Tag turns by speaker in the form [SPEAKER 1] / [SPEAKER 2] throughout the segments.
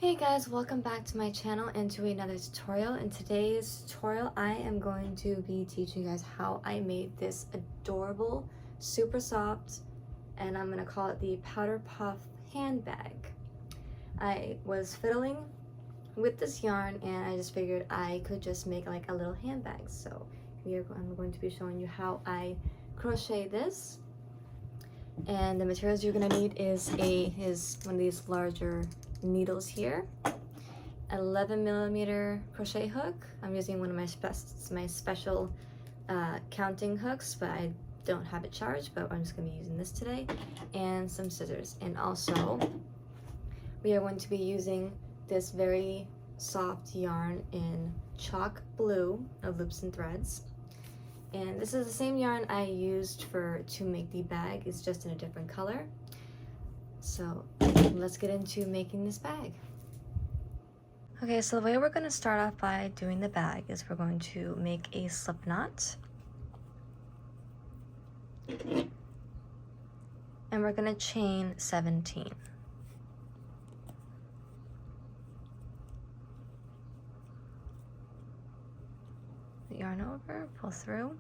[SPEAKER 1] Hey guys, welcome back to my channel and to another tutorial. In today's tutorial, I am going to be teaching you guys how I made this adorable, super soft, and I'm gonna call it the Powder Puff handbag. I was fiddling with this yarn and I just figured I could just make like a little handbag. So I'm going to be showing you how I crochet this. And the materials you're gonna need is one of these larger needles here, 11mm crochet hook. I'm using one of my special counting hooks, but I don't have it charged, but I'm just gonna be using this today, and some scissors. And also we are going to be using this very soft yarn in chalk blue of Loops and Threads. And this is the same yarn I used to make the bag. It's just in a different color. So let's get into making this bag. Okay, so the way we're going to start off by doing the bag is we're going to make a slip knot. And we're going to chain 17. The yarn over, pull through.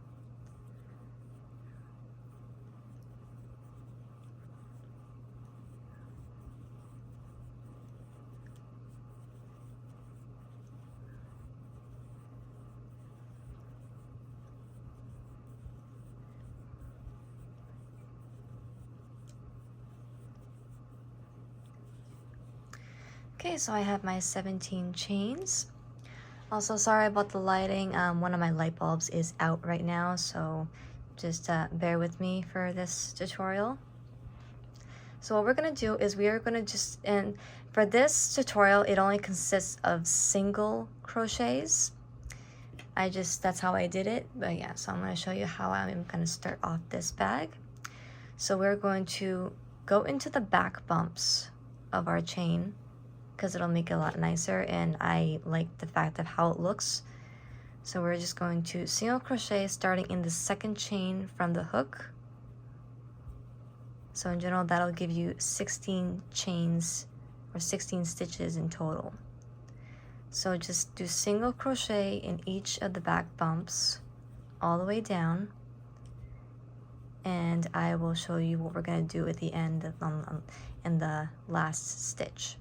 [SPEAKER 1] Okay, so I have my 17 chains. Also, sorry about the lighting. One of my light bulbs is out right now, so just bear with me for this tutorial. So what we're gonna do is we are gonna and for this tutorial, it only consists of single crochets. That's how I did it. But yeah, so I'm gonna show you how I'm gonna start off this bag. So we're going to go into the back bumps of our chain because it'll make it a lot nicer, and I like the fact of how it looks. So we're just going to single crochet starting in the second chain from the hook. So in general, that'll give you 16 chains or 16 stitches in total. So just do single crochet in each of the back bumps all the way down, and I will show you what we're going to do at the end in the last stitch.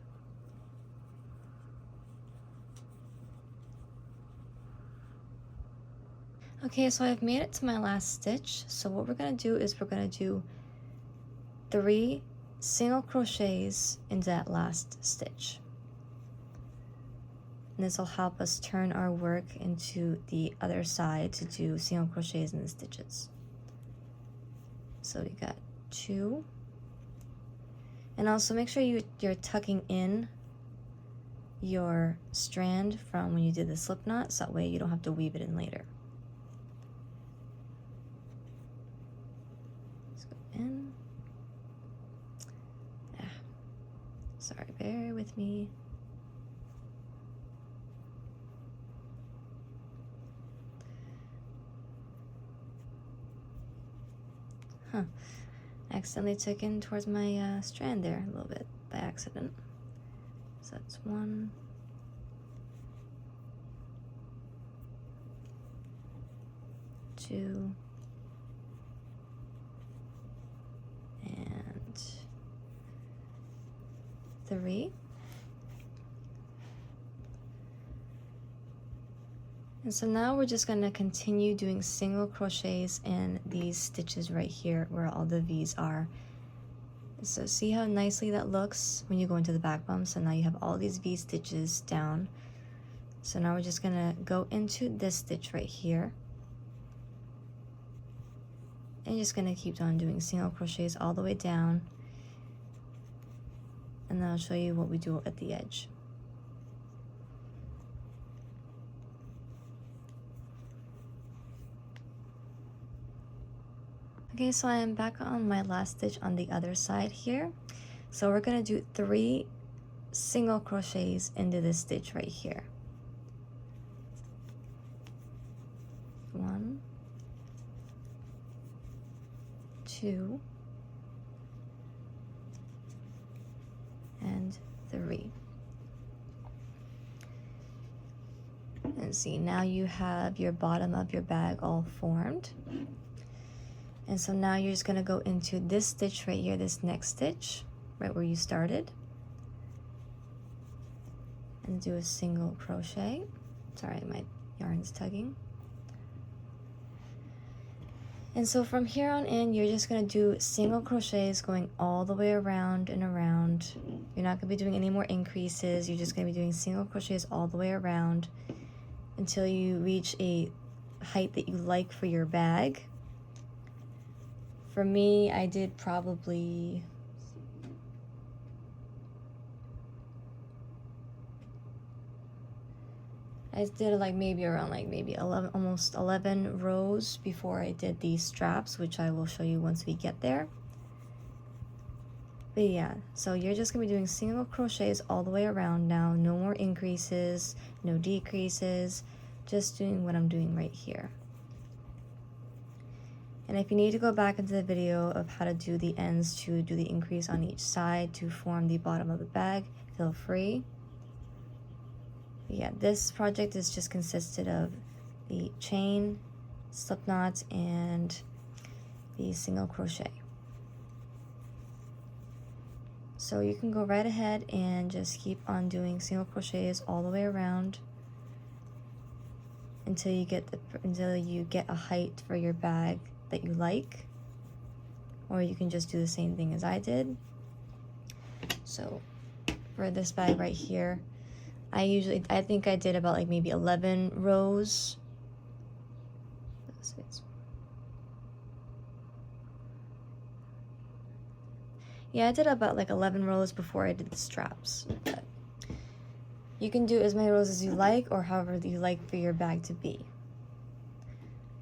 [SPEAKER 1] Okay, so I've made it to my last stitch. So what we're going to do is we're going to do 3 single crochets into that last stitch. And this will help us turn our work into the other side to do single crochets in the stitches. So we got 2. And also make sure you're tucking in your strand from when you did the slip knot, so that way you don't have to weave it in later. Let's go in. Sorry, bear with me. Huh, I accidentally took in towards my strand there a little bit by accident. So that's 1, 2, and 3. And so now we're just going to continue doing single crochets in these stitches right here where all the V's are. So see how nicely that looks when you go into the back bump. So now you have all these V stitches down. So now we're just going to go into this stitch right here. And you're just going to keep on doing single crochets all the way down. And then I'll show you what we do at the edge. Okay, so I am back on my last stitch on the other side here. So we're gonna do 3 single crochets into this stitch right here. 1, 2, and 3. can see, now you have your bottom of your bag all formed. And so now you're just gonna go into this stitch right here, this next stitch, right where you started, and do a single crochet. Sorry, my yarn's tugging. And so from here on in, you're just gonna do single crochets going all the way around and around. You're not gonna be doing any more increases. You're just gonna be doing single crochets all the way around until you reach a height that you like for your bag. For me, I did probably, I did like maybe around like maybe 11, almost 11 rows before I did these straps, which I will show you once we get there. But yeah, so you're just gonna be doing single crochets all the way around now. No more increases, no decreases, just doing what I'm doing right here. And if you need to go back into the video of how to do the ends to do the increase on each side to form the bottom of the bag, feel free. But yeah, this project is just consisted of the chain, slip knots, and the single crochet. So you can go right ahead and just keep on doing single crochets all the way around until you get a height for your bag that you like, or you can just do the same thing as I did. So for this bag right here, I think I did about like maybe 11 rows. Yeah, I did about like 11 rows before I did the straps. But you can do as many rows as you like, or however you like for your bag to be.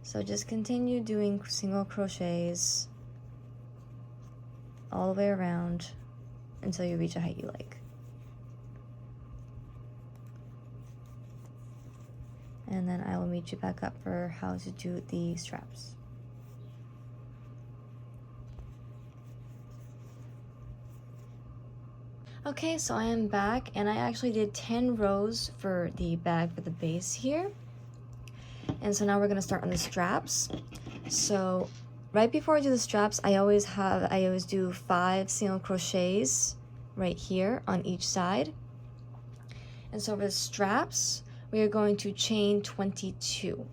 [SPEAKER 1] So just continue doing single crochets all the way around until you reach a height you like. And then I will meet you back up for how to do the straps. Okay, so I am back, and I actually did 10 rows for the bag for the base here. And so now we're gonna start on the straps. So right before I do the straps, I always do 5 single crochets right here on each side. And so for the straps, we are going to chain 22.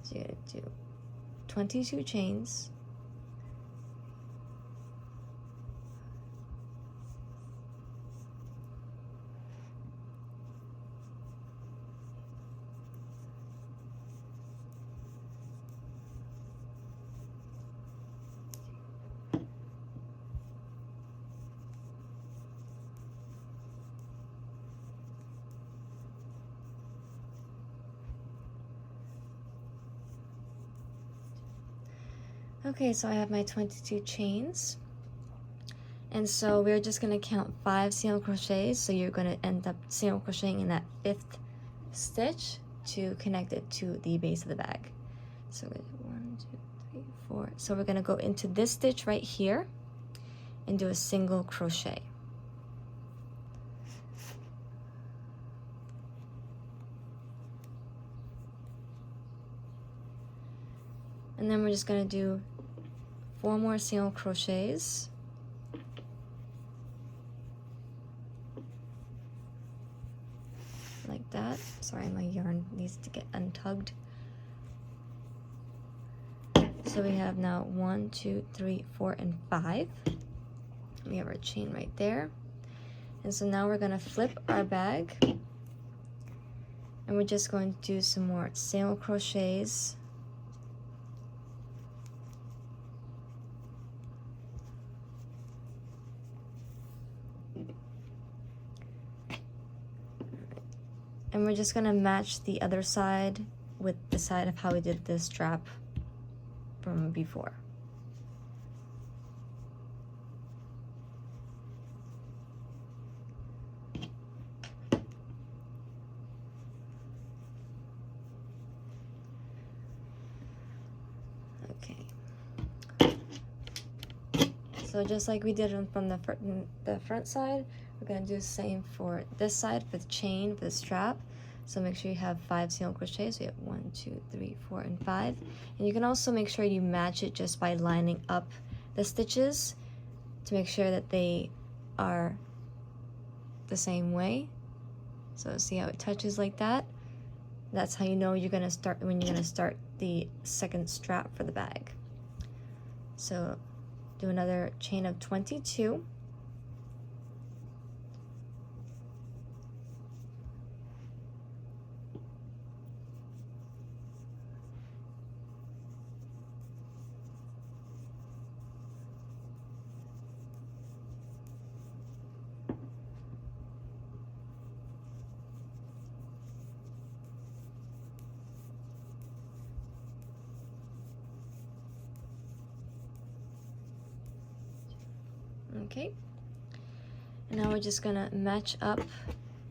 [SPEAKER 1] So you're gonna do 22 chains. Okay, so I have my 22 chains. And so we're just gonna count 5 single crochets. So you're gonna end up single crocheting in that 5th stitch to connect it to the base of the bag. So 1, 2, 3, 4. So we're gonna go into this stitch right here and do a single crochet. And then we're just gonna do 4 more single crochets. Like that. Sorry, my yarn needs to get untugged. So we have now 1, 2, 3, 4, and 5. We have our chain right there. And so now we're gonna flip our bag, and we're just going to do some more single crochets. And we're just gonna match the other side with the side of how we did this strap from before. Okay. So just like we did from the front side, we're gonna do the same for this side for the chain, for the strap. So make sure you have 5 single crochets. So you have 1, 2, 3, 4, and 5. And you can also make sure you match it just by lining up the stitches to make sure that they are the same way. So see how it touches like that? That's how you know you're gonna start when you're gonna start the second strap for the bag. So do another chain of 22. Okay, and now we're just gonna match up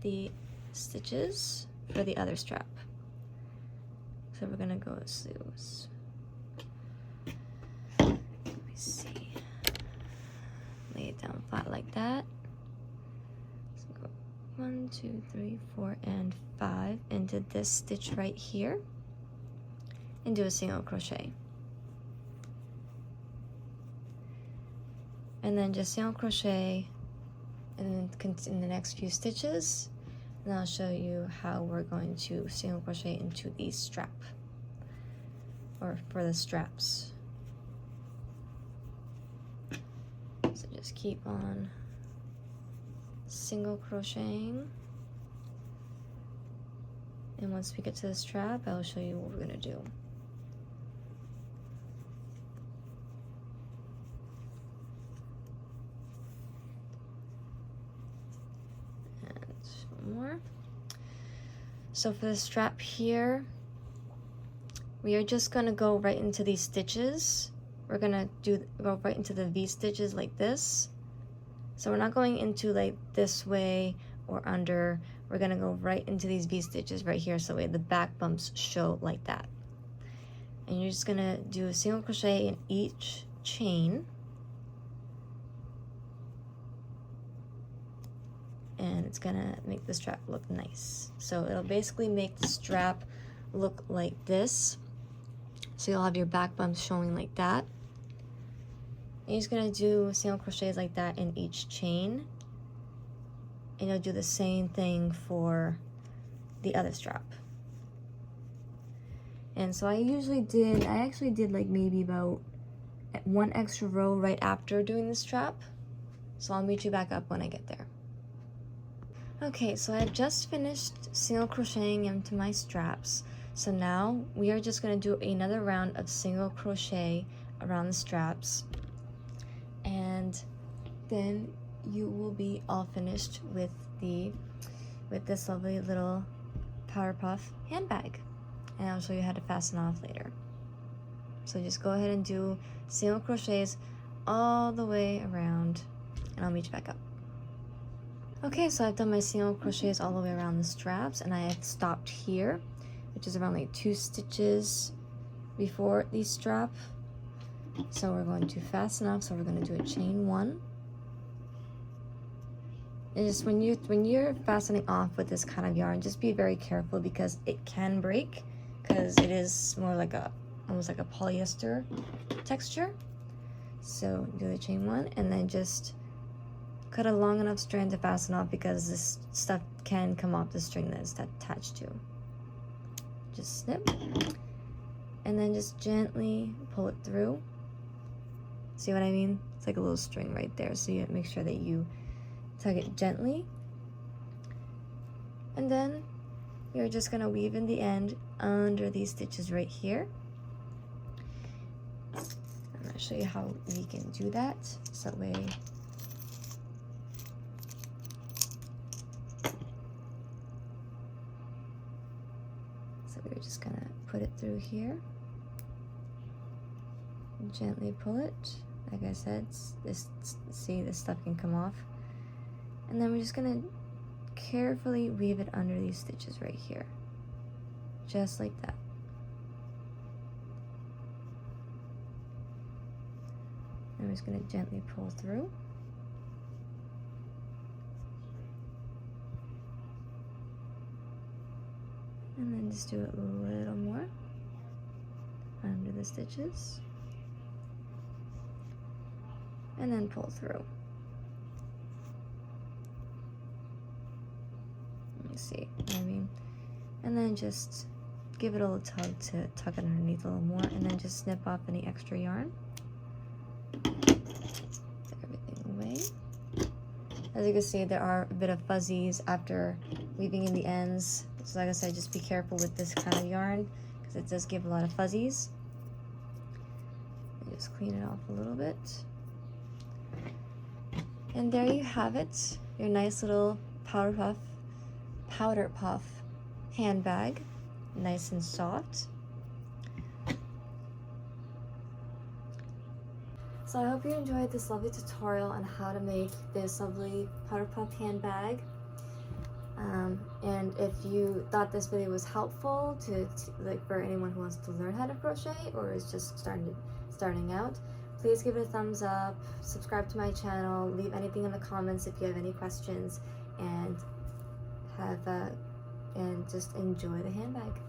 [SPEAKER 1] the stitches for the other strap. So we're gonna go sleeves. Let me see. Lay it down flat like that. So go 1, 2, 3, 4, and 5 into this stitch right here, and do a single crochet. And then just single crochet in the next few stitches, and I'll show you how we're going to single crochet into the strap, or for the straps. So just keep on single crocheting, and once we get to the strap, I'll show you what we're going to do. More. So for the strap here, we are just going to go right into these stitches. We're going to go right into the V stitches like this. So we're not going into like this way or under. We're going to go right into these V stitches right here, so the back bumps show like that. And you're just going to do a single crochet in each chain. And it's gonna make the strap look nice. So it'll basically make the strap look like this. So you'll have your back bumps showing like that. And you're just gonna do single crochets like that in each chain. And you'll do the same thing for the other strap. And so I actually did like maybe about 1 extra row right after doing the strap. So I'll meet you back up when I get there. Okay, so I have just finished single crocheting into my straps. So now we are just going to do another round of single crochet around the straps. And then you will be all finished with this lovely little Power Puff handbag. And I'll show you how to fasten off later. So just go ahead and do single crochets all the way around, and I'll meet you back up. Okay, so I've done my single crochets all the way around the straps, and I have stopped here, which is around like 2 stitches before the strap. So we're going to fasten off, so we're going to do a chain 1. And just when you're fastening off with this kind of yarn, just be very careful because it can break, because it is more like almost like a polyester texture. So do the chain 1, and then just cut a long enough strand to fasten off, because this stuff can come off the string that it's attached to. Just snip, and then just gently pull it through. See what I mean? It's like a little string right there, so you make sure that you tug it gently. And then you're just gonna weave in the end under these stitches right here. I'm gonna show you how we can do that, so that way we're just gonna put it through here, gently pull it. Like I said, this stuff can come off, and then we're just gonna carefully weave it under these stitches right here, just like that. And we're just gonna gently pull through. And then just do a little more under the stitches. And then pull through. Let me see, I mean, and then just give it a little tug to tuck it underneath a little more, and then just snip off any extra yarn. Get everything away. As you can see, there are a bit of fuzzies after weaving in the ends. So like I said, just be careful with this kind of yarn because it does give a lot of fuzzies. And just clean it off a little bit. And there you have it, your nice little powder puff handbag, nice and soft. So I hope you enjoyed this lovely tutorial on how to make this lovely powder puff handbag. And if you thought this video was helpful like for anyone who wants to learn how to crochet or is just starting out, please give it a thumbs up, subscribe to my channel, leave anything in the comments if you have any questions, and just enjoy the handbag.